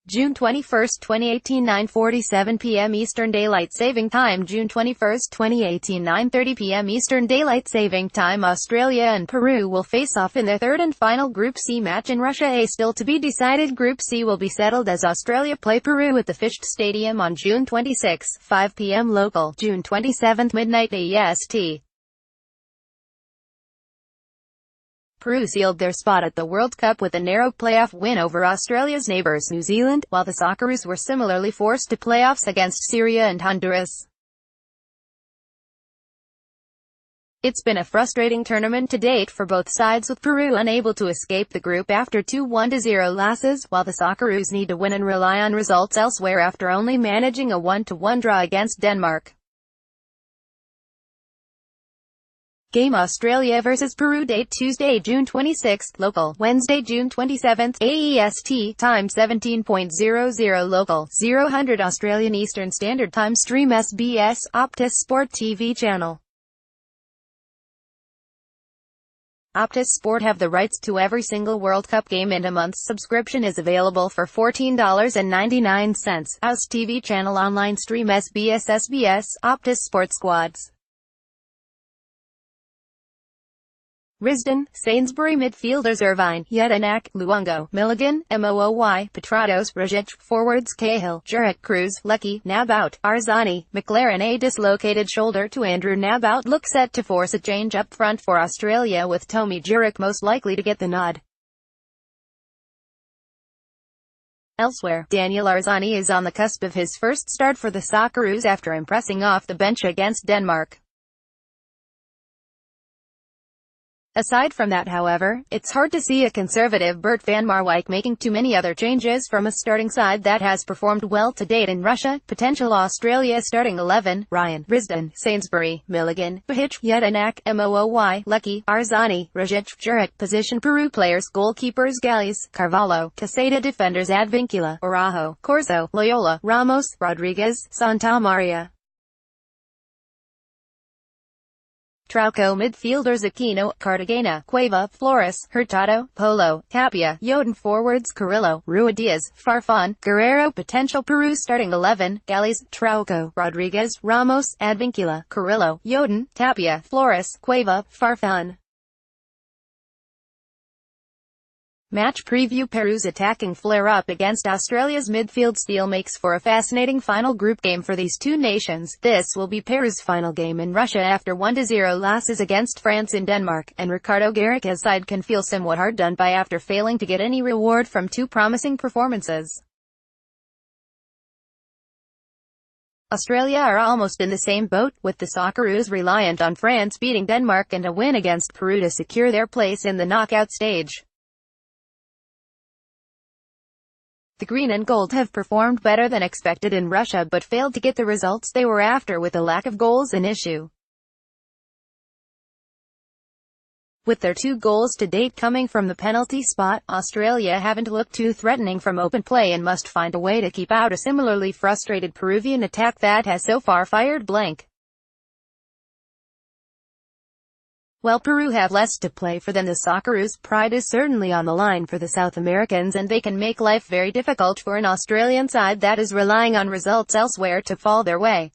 June 21, 2018, 9:47 p.m. Eastern Daylight Saving Time. June 21, 2018, 9:30 p.m. Eastern Daylight Saving Time. Australia and Peru will face off in their third and final Group C match in Russia. A still to be decided Group C will be settled as Australia play Peru at the Fished Stadium on June 26, 5 p.m. local, June 27, midnight EST. Peru sealed their spot at the World Cup with a narrow playoff win over Australia's neighbours New Zealand, while the Socceroos were similarly forced to playoffs against Syria and Honduras. It's been a frustrating tournament to date for both sides, with Peru unable to escape the group after two 1-0 losses, while the Socceroos need to win and rely on results elsewhere after only managing a 1-1 draw against Denmark. Game: Australia vs Peru. Date: Tuesday, June 26, local, Wednesday, June 27, AEST, time 17.00 local, 0000 Australian Eastern Standard Time. Stream SBS, Optus Sport TV channel. Optus Sport have the rights to every single World Cup game, and a month's subscription is available for $14.99. House TV channel online. Stream SBS, Optus Sport Squads. Risdon, Sainsbury midfielders Irvine, Jedinak, Luongo, Milligan, Mooy, Petrados, Rajic, forwards Cahill, Jurek, Cruz, Lecky, Nabout, Arzani, McLaren. A dislocated shoulder to Andrew Nabout looks set to force a change up front for Australia, with Tomi Jurek most likely to get the nod. Elsewhere, Daniel Arzani is on the cusp of his first start for the Socceroos after impressing off the bench against Denmark. Aside from that, however, it's hard to see a conservative Bert van Marwijk making too many other changes from a starting side that has performed well to date in Russia. Potential Australia starting 11, Ryan, Risdon, Sainsbury, Milligan, Bahic, Jedinak, Mooy, Lecky, Arzani, Rajic, Jurek. Position: Peru players, goalkeepers Galles, Carvalho, Caseta. Defenders: Advincula, Araujo, Corzo, Loyola, Ramos, Rodriguez, Santamaria. Trauco. Midfielders: Aquino, Cartagena, Cueva, Flores, Hurtado, Polo, Tapia, Yoden. Forwards: Carrillo, Ruidiaz, Farfan, Guerrero. Potential Peru starting 11, Galles, Trauco, Rodriguez, Ramos, Advincula, Carrillo, Yoden, Tapia, Flores, Cueva, Farfan. Match preview: Peru's attacking flare-up against Australia's midfield steel makes for a fascinating final group game for these two nations. This will be Peru's final game in Russia after 1-0 losses against France and Denmark, and Ricardo Gareca's side can feel somewhat hard done by after failing to get any reward from two promising performances. Australia are almost in the same boat, with the Socceroos reliant on France beating Denmark and a win against Peru to secure their place in the knockout stage. The green and gold have performed better than expected in Russia but failed to get the results they were after, with the lack of goals an issue. With their 2 goals to date coming from the penalty spot, Australia haven't looked too threatening from open play and must find a way to keep out a similarly frustrated Peruvian attack that has so far fired blank. While Peru have less to play for than the Socceroos, pride is certainly on the line for the South Americans, and they can make life very difficult for an Australian side that is relying on results elsewhere to fall their way.